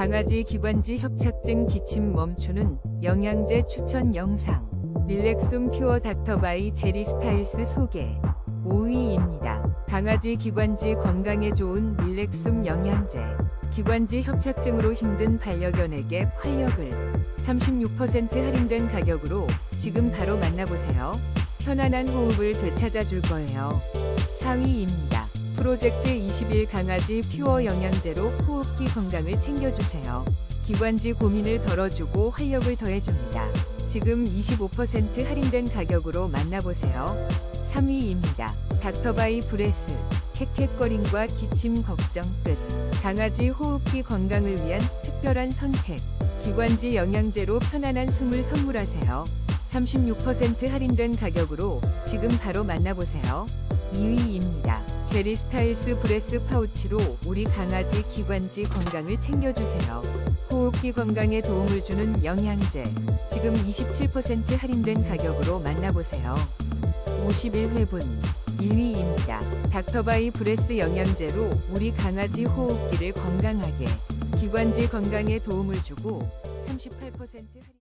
강아지 기관지 협착증 기침 멈추는 영양제 추천 영상. 릴렉숨 퓨어 닥터바이 제리 스타일스 소개. 5위입니다. 강아지 기관지 건강에 좋은 릴렉숨 영양제. 기관지 협착증으로 힘든 반려견에게 활력을 36% 할인된 가격으로 지금 바로 만나보세요. 편안한 호흡을 되찾아 줄 거예요. 4위입니다. 프로젝트 21 강아지 퓨어 영양제로 호흡기 건강을 챙겨주세요. 기관지 고민을 덜어주고 활력을 더해줍니다. 지금 25% 할인된 가격으로 만나보세요. 3위입니다. 닥터바이 브레스. 헥헥거림과 기침 걱정 끝. 강아지 호흡기 건강을 위한 특별한 선택. 기관지 영양제로 편안한 숨을 선물하세요. 36% 할인된 가격으로 지금 바로 만나보세요. 2위입니다. 제리 스타일스 브레스 파우치로 우리 강아지 기관지 건강을 챙겨주세요. 호흡기 건강에 도움을 주는 영양제. 지금 27% 할인된 가격으로 만나보세요. 51회분 1위입니다. 닥터바이 브레스 영양제로 우리 강아지 호흡기를 건강하게. 기관지 건강에 도움을 주고 38% 할인